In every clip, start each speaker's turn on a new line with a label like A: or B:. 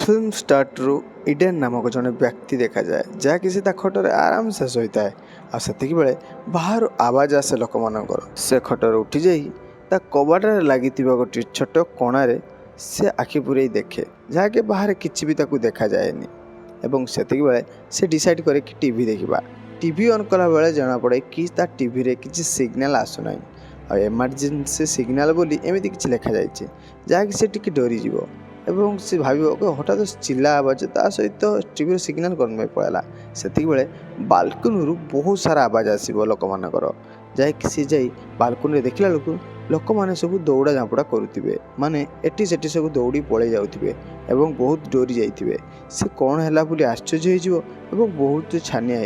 A: Film स्टार्टरू Eden नामक जड़े व्यक्ति देखा जाए जहाँकि से खटर आराम से शोता है आतिक बेले बाहर आवाज आसे लोक मानकर से खटर उठी जा कबाटे लगी गोटे छोट कणारे से आखि पूरे देखे जहाँकि बाहर किसी भी देखा जाएनि एवं से बेले से डिसाइड करे कि टीवी देखा टीवी ऑन कला बेले जना पड़े कि टीवी रे किसी सिग्नल आसुना आ इमरजेंसी सिग्नल बोली एमती किसी लिखा जाए जहाँकि से टी डरीज एवं से भाव हठात चिल्ला आवाज ता सहित टीवी सिग्नल कौन में पड़ा से बालकनी बहुत सारा आवाज आसो लोक मानकर जैक सी जा बालकनी देखला लोक मैंने सब दौड़ा झाँपड़ा करुवे माने एटी सेठी सब दौड़ी पड़े जाऊे एवं बहुत डरी जाइए से कौन है बोली आश्चर्य हो बहुत छानिया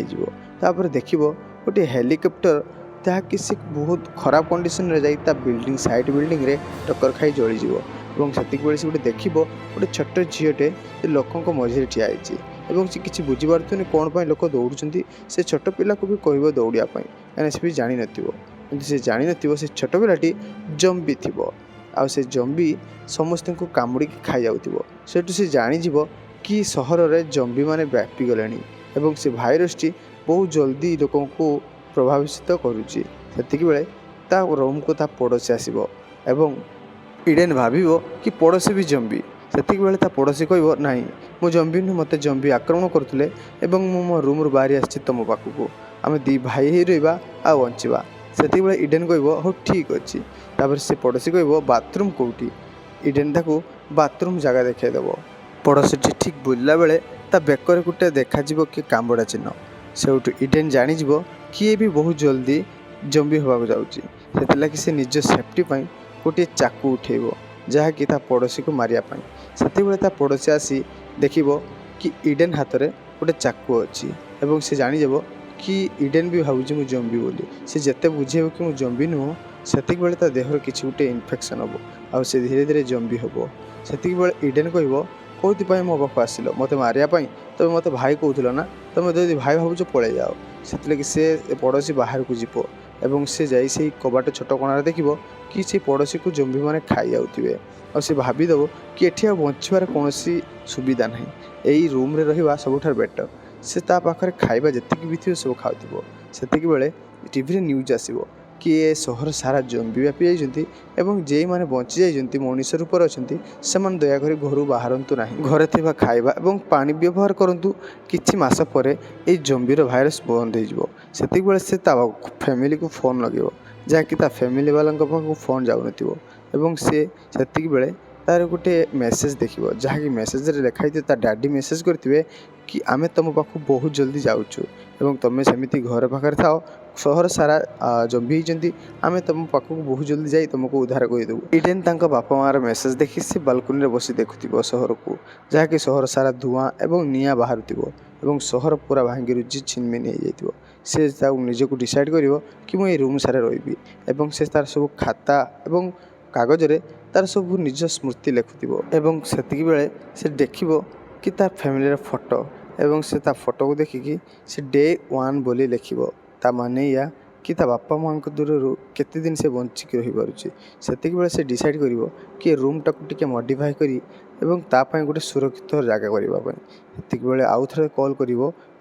A: होपर देख गोटे हेलिकप्टर जहाँकि से बहुत खराब कंडीशन रे जाई बिल्डिंग साइड बिल्डिंग रे टक्कर खाई जलीज और से गोटे देख गोटे छोट झीटे से लोकों मझे ठिया से किसी बुझीपार कौन पर लोक दौड़ से छोट पिला को भी कह दौड़ापी कहीं से भी जान न से जान न से छोट पिलाटी जम्बी थी आ से जम्बी समस्त को कामुड़ी खाई जाऊँ से जानीज कि सहर में जम्बी मैंने व्यापी गले से भाईरस टी बहुत जल्दी लोक को प्रभावित करुच्ची से रूम को पड़ोसी आसो एवं इडेन भाविबो कि पड़ोसी भी जम्बी से बेले पड़ोसी कह ना मु जम्बी नुह मत जम्बी आक्रमण करते मो रूम रू बाहरी आसी तुम पाखक आम दी भाई ही रहा आ बचा से इडेन कह हो ठीक अच्छे तापर से पड़ोसी कह बाथरूम कौटी इडेन ताको बाथरूम जगह देखद पड़ोसी ठीक बुलला बेले बेकर गोटे देखा कि कांबड़ा चिन्ह से इडेन जानीज कि ये भी बहुत जल्दी जम्बी होगा जाऊँगी से निज सेफ्टी गोटे चाकू उठेब जहाँकि पड़ोसी को मारियापाई से पड़ोसी आसी देख कि इडेन हाथ में गोटे चाकू अच्छी एवं से जानीज कि इडेन भी भावुँ मुझे जम्बी बोली से जिते बुझेब कि मुझे जम्बी नुह से बेले देहर किसी गोटे इन्फेक्शन हम आ से धीरे धीरे जम्बी हम से बेले इडेन कह कौन मो पाक आसिल मत मारियापाई तुम मत भाई कहूल ना तुम जब भाई भावुच पड़े जाओ से पड़ोसी बाहर को जीव एवं से जाई से कबाट छोट कणार देखिबो कि से पड़ोसी को जम्बी माने खाई जाउथिबे और से भावीदेव कि एठी बचार कौन सुविधा ना यही रूम रे रहिबा सबुठार बेटर से पाखे खाइबा जतिक भी थी सब खाऊ से बेले टीवी न्यूज आसो कि ये सहर सारा जम्बी व्यापी जाइए एवं जे मैंने बची जाइए मनीष रूप अच्छे से दयाकोरी घर बाहरतु ना घरे थी खाइबा और पानी व्यवहार करूँ किछि मास पर ये जम्बीर भाइरस बंद हो से फैमिली को फोन लगे जहाँकि फैमिली वाला पाखक फोन जाऊन से बेले तार गोटे मेसेज देख जहाँकि मेसेज लिखाई डैडी मेसेज करेंगे कि आमे तुम पाख बहुत जल्दी जाऊँ तुम्हें सेमती घर पाखे थाओ सहर सारा जम्बी होती आमे तुम पाखक बहुत जल्दी जाई तुमको उद्धार करदेबू इडेन तांका बापा मार मेसेज देखी से बालकनी बस देखुव सहर को जहाँकि सहर सारा धुआं एवं निआं बाहर सहर पूरा भांगी रुझी छिनमिन हो से निजक डिसाइड कर कि मुझे रूम सारे रही से तार सब खाता एवं कागज रे तार सब निज स्मृति लिखुव से बेले से देख कि तार फैमिली फोटो एवं से फोटो को देखिकी से डे 1 बोली लिख माने या कि बापा माँ दूर केते दिन से बंचिक रही पारुछि से से डिसाइड कर कि रूम टाक टिके मॉडिफाई करी एवं तापाई गोटे सुरक्षित जगह करने बेले आउ थे कॉल कर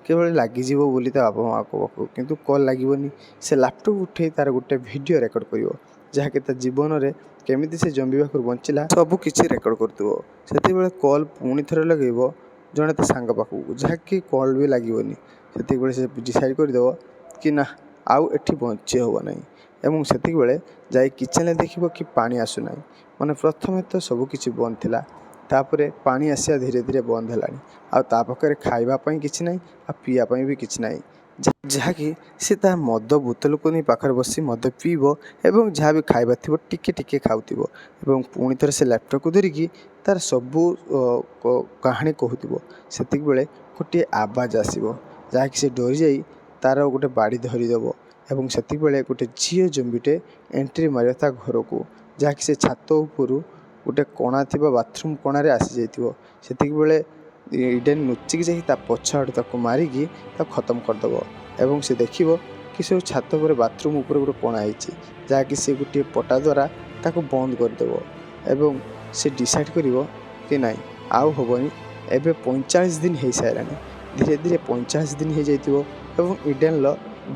A: केवल लगिज बोली बापा माँ को किंतु कॉल लगनी से लैपटॉप उठे तार गोटे वीडियो रेकर्ड कर जहाँकि जीवन में केमिति से जम्बी पाखर बंचला सब किसी रेकर्ड करथुव से कॉल पुणी थे लगे जड़े तो सांग पाखक जहाँकि कॉल भी लगनी से डिसाइड करदेव कि ना आउ एठी बंची हे ना एवं से बेले जा किचेन देख कि पानी आसुना माने प्रथम तो सबकि बंद थिला तापरे पानी आसिया धीरे धीरे बंद है आखिर खावाई कि ना आ पीवाई भी कि ना जहाँकि सी मद बोतल को नहीं पाखे बस मद पीब और जहाँ भी खाइबा थी टिके टिके खाऊ पुणी थे से लैपटॉप को धरिकी तार सबू कहानी कहूब से बेले गोटे आवाज आसो जहाँकि से डरी जा तार गोटे बाड़ी धरीदेव और से बेले गोटे झील जम्बीटे एंट्री मार घर को जहाँकि से छात उपरू गोटे कणा थी बाथरूम कणारे आसी जाइए बेले इडेन लुचिकी जा पछआड़ मारिकी खत्म करदेव एवं से देख कि सब छात पर बाथरूम उपर गोटे कणा है जहाँकि से गोटे पटा द्वारा ताको बंद करदेव एवं से डिसाइड कर कि ना आउ हेनी ଏବେ 45 ଦିନ ହେଇସାରିଲାଣି। ଧୀରେ ଧୀରେ 45 ଦିନ ହେଇଯାଇଥିବ ଏବଂ ଇଡେନ୍ର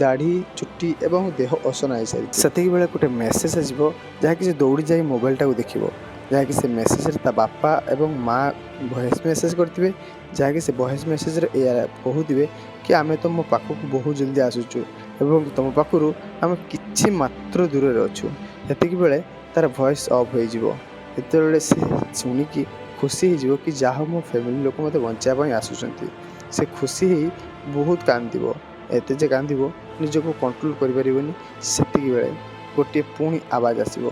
A: ଦାଢ଼ି ଚୁଟି ଏବଂ ଦେହ ଅସନା ହେଇସାରିଛି। ସେତିକିବେଳେ ଗୋଟେ ମେସେଜ୍ ଆସିବ ଯାହାକି ସେ ଦୌଡ଼ି ଯାଇ ମୋବାଇଲଟାକୁ ଦେଖିବ, ଯାହାକି ସେ ମେସେଜରେ ତା ବାପା ଏବଂ ମା ଭଏସ୍ ମେସେଜ୍ କରିଥିବେ, ଯାହାକି ସେ ଭଏସ୍ ମେସେଜରେ ଏଇଆ କହୁଥିବେ କି ଆମେ ତୁମ ପାଖକୁ ବହୁତ ଜଲ୍ଦି ଆସୁଛୁ ଏବଂ ତୁମ ପାଖରୁ ଆମେ କିଛି ମାତ୍ର ଦୂରରେ ଅଛୁ। ସେତିକିବେଳେ ତା'ର ଭଏସ୍ ଅଫ୍ ହୋଇଯିବ। ସେତେବେଳେ ସେ ଶୁଣିକି ଖୁସି ହେଇଯିବ କି ଯାହା ମୋ ଫ୍ୟାମିଲି ଲୋକ ମୋତେ ବଞ୍ଚାଇବା ପାଇଁ ଆସୁଛନ୍ତି। ସେ ଖୁସି ହେଇ ବହୁତ କାନ୍ଦିବ, ଏତେ ଯେ କାନ୍ଦିବ ନିଜକୁ କଣ୍ଟ୍ରୋଲ୍ କରିପାରିବନି। ସେତିକିବେଳେ ଗୋଟିଏ ପୁଣି ଆବାଜ ଆସିବ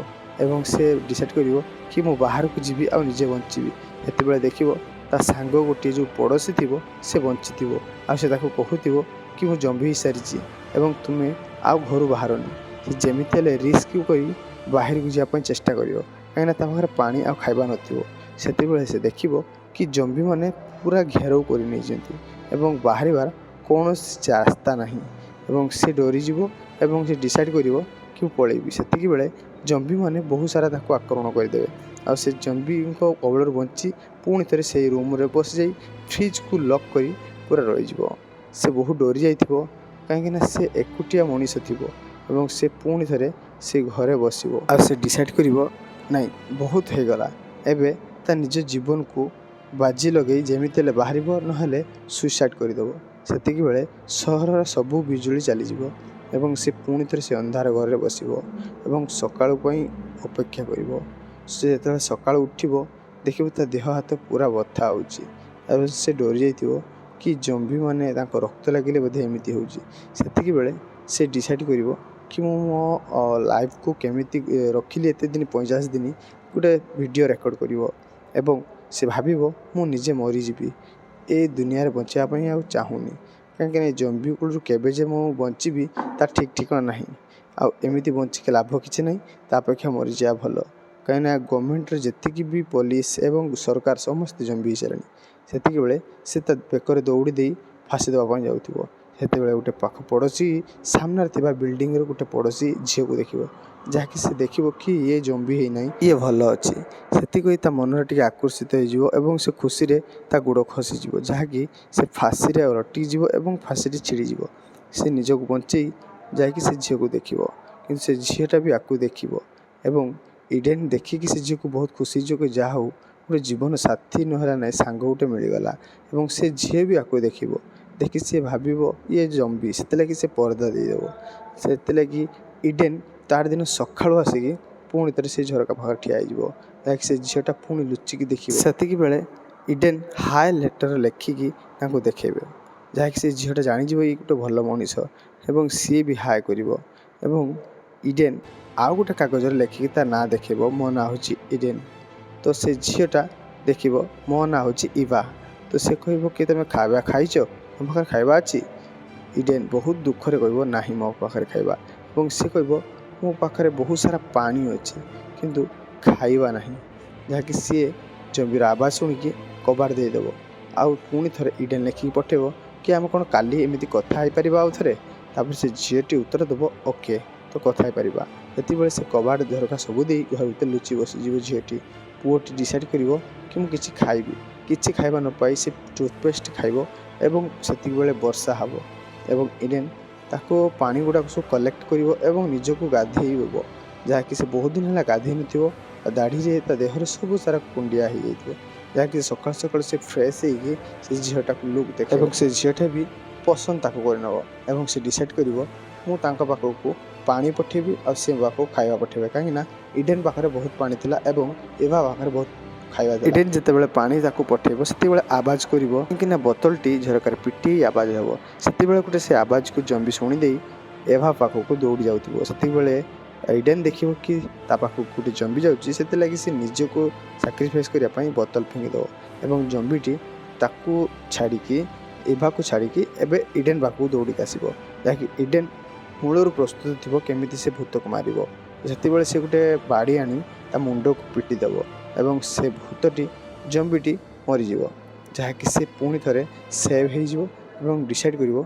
A: ଏବଂ ସେ ଡିସାଇଡ଼୍ କରିବ କି ମୁଁ ବାହାରକୁ ଯିବି ଆଉ ନିଜେ ବଞ୍ଚିବି। ସେତେବେଳେ ଦେଖିବ ତା ସାଙ୍ଗ ଗୋଟିଏ ଯେଉଁ ପଡ଼ୋଶୀ ଥିବ ସେ ବଞ୍ଚିଥିବ ଆଉ ସେ ତାକୁ କହୁଥିବ କି ମୁଁ ଜମ୍ବି ହେଇସାରିଛି ଏବଂ ତୁମେ ଆଉ ଘରୁ ବାହାରନି। ସେ ଯେମିତି ହେଲେ ରିସ୍କ କରି ବାହାରକୁ ଯିବା ପାଇଁ ଚେଷ୍ଟା କରିବ, କାହିଁକିନା ତା ପାଖରେ ପାଣି ଆଉ ଖାଇବା ନଥିବ। ସେତେବେଳେ ସେ ଦେଖିବ କି ଜମ୍ବିମାନେ ପୁରା ଘେରାଉ କରି ନେଇଛନ୍ତି ଏବଂ ବାହାରିବାର କୌଣସି ରାସ୍ତା ନାହିଁ ଏବଂ ସେ ଡରିଯିବ ଏବଂ ସେ ଡିସାଇଡ଼୍ କରିବ କି ମୁଁ ପଳେଇବି। ସେତିକିବେଳେ ଜମ୍ବିମାନେ ବହୁତ ସାରା ତାକୁ ଆକ୍ରମଣ କରିଦେବେ ଆଉ ସେ ଜମ୍ବିଙ୍କ କବଳରୁ ବଞ୍ଚି ପୁଣି ଥରେ ସେଇ ରୁମ୍ରେ ପଶିଯାଇ ଫ୍ରିଜ୍କୁ ଲକ୍ କରି ପୁରା ରହିଯିବ। ସେ ବହୁତ ଡରି ଯାଇଥିବ, କାହିଁକିନା ସେ ଏକୁଟିଆ ମଣିଷ ଥିବ ଏବଂ ସେ ପୁଣି ଥରେ ସେ ଘରେ ବସିବ ଆଉ ସେ ଡିସାଇଡ଼୍ କରିବ ନାଇଁ ବହୁତ ହେଇଗଲା, ଏବେ ତା ନିଜ ଜୀବନକୁ ବାଜି ଲଗେଇ ଯେମିତି ହେଲେ ବାହାରିବ, ନହେଲେ ସୁଇସାଇଡ଼୍ କରିଦେବ। ସେତିକିବେଳେ ସହରର ସବୁ ବିଜୁଳି ଚାଲିଯିବ ଏବଂ ସେ ପୁଣି ଥରେ ସେ ଅନ୍ଧାର ଘରରେ ବସିବ ଏବଂ ସକାଳ ପାଇଁ ଅପେକ୍ଷା କରିବ। ସେ ଯେତେବେଳେ ସକାଳୁ ଉଠିବ ଦେଖିବ ତା ଦେହ ହାତ ପୁରା ବଥା ହେଉଛି ଏବଂ ସେ ଡରି ଯାଇଥିବ କି ଜମ୍ବିମାନେ ତାଙ୍କ ରକ୍ତ ଲାଗିଲେ ବୋଧେ ଏମିତି ହେଉଛି। ସେତିକିବେଳେ ସେ ଡିସାଇଡ଼୍ କରିବ କି ମୁଁ ମୋ ଲାଇଫ୍କୁ କେମିତି ରଖିଲି ଏତେ ଦିନ 45 ଦିନ ଗୋଟେ ଭିଡ଼ିଓ ରେକର୍ଡ଼ କରିବ ଏବଂ ସେ ଭାବିବ ମୁଁ ନିଜେ ମରିଯିବି, ଏ ଦୁନିଆରେ ବଞ୍ଚିବା ପାଇଁ ଆଉ ଚାହୁଁନି, କାହିଁକିନା ଏ ଜମ୍ବି କୁଳରୁ କେବେ ଯେ ମୁଁ ବଞ୍ଚିବି ତା ଠିକ୍ ଠିକଣା ନାହିଁ ଆଉ ଏମିତି ବଞ୍ଚିକି ଲାଭ କିଛି ନାହିଁ, ତା ଅପେକ୍ଷା ମରିଯିବା ଭଲ। କାହିଁକିନା ଗଭର୍ଣ୍ଣମେଣ୍ଟର ଯେତିକି ବି ପୋଲିସ ଏବଂ ସରକାର ସମସ୍ତେ ଜମ୍ବି ହେଇସାରିଲେଣି। ସେତିକିବେଳେ ସେ ତା ବେକରେ ଦୌଡ଼ି ଦେଇ ଫାଶୀ ଦେବା ପାଇଁ ଯାଉଥିବ। ସେତେବେଳେ ଗୋଟେ ପାଖ ପଡ଼ୋଶୀ ସାମ୍ନାରେ ଥିବା ବିଲ୍ଡିଂର ଗୋଟେ ପଡ଼ୋଶୀ ଝିଅକୁ ଦେଖିବ, ଯାହାକି ସେ ଦେଖିବ କି ଇଏ ଜମ୍ବି ହେଇନାହିଁ, ଇଏ ଭଲ ଅଛି। ସେତିକି ତା ମନରେ ଟିକେ ଆକର୍ଷିତ ହେଇଯିବ ଏବଂ ସେ ଖୁସିରେ ତା ଗୋଡ଼ ଖସିଯିବ, ଯାହାକି ସେ ଫାଶୀରେ ଲଟିକି ଯିବ ଏବଂ ଫାଶୀଟି ଛିଡ଼ିଯିବ। ସେ ନିଜକୁ ବଞ୍ଚେଇ ଯାଇକି ସେ ଝିଅକୁ ଦେଖିବ, କିନ୍ତୁ ସେ ଝିଅଟା ବି ଆକୁ ଦେଖିବ ଏବଂ ଇଡେନ୍ ଦେଖିକି ସେ ଝିଅକୁ ବହୁତ ଖୁସି ହେଇଯିବ କି ଯାହା ହଉ ଗୋଟେ ଜୀବନ ସାଥୀ ନହେଲା ନାହିଁ ସାଙ୍ଗ ଗୋଟେ ମିଳିଗଲା ଏବଂ ସେ ଝିଅ ବି ଆକୁ ଦେଖିବ। ଦେଖି ସେ ଭାବିବ ଇଏ ଜମ୍ବି, ସେଥିଲାଗି ସେ ପରଦା ଦେଇଦେବ। ସେଥିଲାଗି ଇଡେନ୍ ତାର ଦିନ ସକାଳୁ ଆସିକି ପୁଣି ଥରେ ସେ ଝରକା ପାଖରେ ଠିଆ ହେଇଯିବ, ଯାହାକି ସେ ଝିଅଟା ପୁଣି ଲୁଚିକି ଦେଖିବ। ସେତିକିବେଳେ ଇଡେନ୍ ହାଏ ଲେଟର୍ ଲେଖିକି ତାଙ୍କୁ ଦେଖେଇବେ, ଯାହାକି ସେ ଝିଅଟା ଜାଣିଯିବ ଇଏ ଗୋଟେ ଭଲ ମଣିଷ ଏବଂ ସିଏ ବି ହାଏ କରିବ ଏବଂ ଇଡେନ୍ ଆଉ ଗୋଟେ କାଗଜରେ ଲେଖିକି ତା ନାଁ ଦେଖେଇବ, ମୋ ନାଁ ହେଉଛି ଇଡେନ୍। ତ ସେ ଝିଅଟା ଦେଖିବ ମୋ ନାଁ ହେଉଛି ଇଭା। ତ ସେ କହିବ କି ତୁମେ ଖାଇବା ଖାଇଛ, ମୋ ପାଖରେ ଖାଇବା ଅଛି? ଇଡେନ୍ ବହୁତ ଦୁଃଖରେ କହିବ ନାହିଁ ମୋ ପାଖରେ ଖାଇବା ଏବଂ ସେ କହିବ ମୋ ପାଖରେ ବହୁତ ସାରା ପାଣି ଅଛି କିନ୍ତୁ ଖାଇବା ନାହିଁ, ଯାହାକି ସିଏ ଜମ୍ବିର ଆବାଜ ଶୁଣିକି କବାଟ ଦେଇଦେବ ଆଉ ପୁଣି ଥରେ ଇଡେନ୍ ଲେଖିକି ପଠାଇବ କି ଆମେ କ'ଣ କାଲି ଏମିତି କଥା ହେଇପାରିବା ଆଉ ଥରେ? ତାପରେ ସେ ଝିଅଟି ଉତ୍ତର ଦେବ ଓକେ, ତ କଥା ହେଇପାରିବା। ସେତେବେଳେ ସେ କବାଟ ଝରକା ସବୁ ଦେଇ ଘର ଭିତରେ ଲୁଚି ବସିଯିବ ଝିଅଟି। ପୁଅଟି ଡିସାଇଡ଼୍ କରିବ କି ମୁଁ କିଛି ଖାଇବି, କିଛି ଖାଇବା ନ ପାଇ ସେ ଟୁଥପେଷ୍ଟ ଖାଇବ ଏବଂ ସେତିକିବେଳେ ବର୍ଷା ହେବ ଏବଂ ଇଡେନ୍ ତାକୁ ପାଣି ଗୁଡ଼ାକ ସବୁ କଲେକ୍ଟ କରିବ ଏବଂ ନିଜକୁ ଗାଧେଇବ, ଯାହାକି ସେ ବହୁତ ଦିନ ହେଲା ଗାଧେଇ ନଥିବ। ଦାଢ଼ିରେ ତା ଦେହରେ ସବୁ ସାରା କୁଣ୍ଡିଆ ହେଇଯାଇଥିବ, ଯାହାକି ସକାଳୁ ସକାଳୁ ସେ ଫ୍ରେଶ୍ ହେଇକି ସେ ଝିଅଟାକୁ ଲୁକ୍ ଦେଖେ ଏବଂ ସେ ଝିଅଟା ବି ପସନ୍ଦ ତାକୁ କରିନେବ ଏବଂ ସେ ଡିସାଇଡ଼୍ କରିବ ମୁଁ ତାଙ୍କ ପାଖକୁ ପାଣି ପଠାଇବି ଆଉ ସେ ପାଖକୁ ଖାଇବା ପଠାଇବେ, କାହିଁକିନା ଇଡେନ୍ ପାଖରେ ବହୁତ ପାଣି ଥିଲା ଏବଂ ଏଭା ପାଖରେ ବହୁତ ଖାଇବା ଥିଲା। ଇଡେନ୍ ଯେତେବେଳେ ପାଣି ତାକୁ ପଠାଇବ ସେତେବେଳେ ଆବାଜ କରିବ, କାହିଁକିନା ବୋତଲଟି ଝରକାରେ ପିଟି ଆବାଜ ହେବ। ସେତେବେଳେ ଗୋଟେ ସେ ଆବାଜକୁ ଜମ୍ବି ଶୁଣିଦେଇ ଏଭା ପାଖକୁ ଦୌଡ଼ି ଯାଉଥିବ। ସେତେବେଳେ ଇଡେନ୍ ଦେଖିବ କି ତା ପାଖକୁ ଗୋଟେ ଜମ୍ବି ଯାଉଛି, ସେଥିଲାଗି ସେ ନିଜକୁ ସାକ୍ରିଫାଇସ୍ କରିବା ପାଇଁ ବୋତଲ ଫିଙ୍ଗିଦେବ ଏବଂ ଜମ୍ବିଟି ତାକୁ ଛାଡ଼ିକି ଏଭାକୁ ଛାଡ଼ିକି ଏବେ ଇଡେନ୍ ପାଖକୁ ଦୌଡ଼ିକି ଆସିବ, ଯାହାକି ଇଡେନ୍ ମୂଳରୁ ପ୍ରସ୍ତୁତ ଥିବ କେମିତି ସେ ଭୂତକୁ ମାରିବ। ସେତେବେଳେ ସେ ଗୋଟେ ବାଡ଼ି ଆଣି ତା ମୁଣ୍ଡକୁ ପିଟି ଦେବ ଏବଂ ସେ ଭୂତଟି ଜମ୍ବିଟି ମରିଯିବ, ଯାହାକି ସେ ପୁଣି ଥରେ ସେଭ୍ ହେଇଯିବ ଏବଂ ଡିସାଇଡ଼୍ କରିବ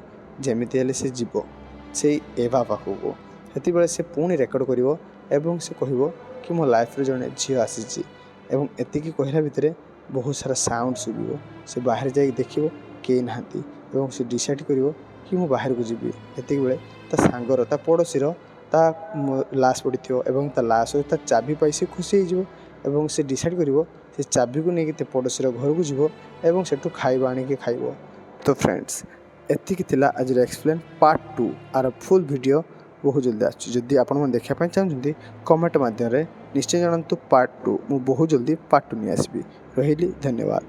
A: ଯେମିତି ହେଲେ ସେ ଯିବ ସେଇ ଏଭା ପାଖକୁ। ସେତେବେଳେ ସେ ପୁଣି ରେକର୍ଡ଼ କରିବ ଏବଂ ସେ କହିବ କି ମୋ ଲାଇଫ୍ରେ ଜଣେ ଝିଅ ଆସିଛି ଏବଂ ଏତିକି କହିଲା ଭିତରେ ବହୁତ ସାରା ସାଉଣ୍ଡ ଶୁଭିବ। ସେ ବାହାରେ ଯାଇକି ଦେଖିବ କେହି ନାହାନ୍ତି ଏବଂ ସେ ଡିସାଇଡ଼୍ କରିବ କି ମୁଁ ବାହାରକୁ ଯିବି। ଏତିକିବେଳେ ତା ସାଙ୍ଗର ତା ପଡ଼ୋଶୀର ତା ଲାସ୍ ପଡ଼ିଥିବ ଏବଂ ତା ଲାସ୍‌ରେ ତା ଚାବି ପାଇ ସେ ଖୁସି ହେଇଯିବ ଏବଂ ସେ ଡିସାଇଡ଼୍ କରିବ ସେ ଚାବିକୁ ନେଇକି ତା ପଡ଼ୋଶୀର ଘରକୁ ଯିବ ଏବଂ ସେଠୁ ଖାଇବା ଆଣିକି ଖାଇବ। ତ ଫ୍ରେଣ୍ଡସ୍, ଏତିକି ଥିଲା ଆଜିର ଏକ୍ସପ୍ଲେନ୍ ପାର୍ଟ 2। ଆର ଫୁଲ୍ ଭିଡ଼ିଓ ବହୁତ ଜଲ୍ଦି ଆସୁଛି। ଯଦି ଆପଣମାନେ ଦେଖିବା ପାଇଁ ଚାହୁଁଛନ୍ତି କମେଣ୍ଟ ମାଧ୍ୟମରେ ନିଶ୍ଚୟ ଜଣାନ୍ତୁ ପାର୍ଟ 2। ମୁଁ ବହୁତ ଜଲ୍ଦି ପାର୍ଟ 2 ନେଇ ଆସିବି। ରହିଲି, ଧନ୍ୟବାଦ।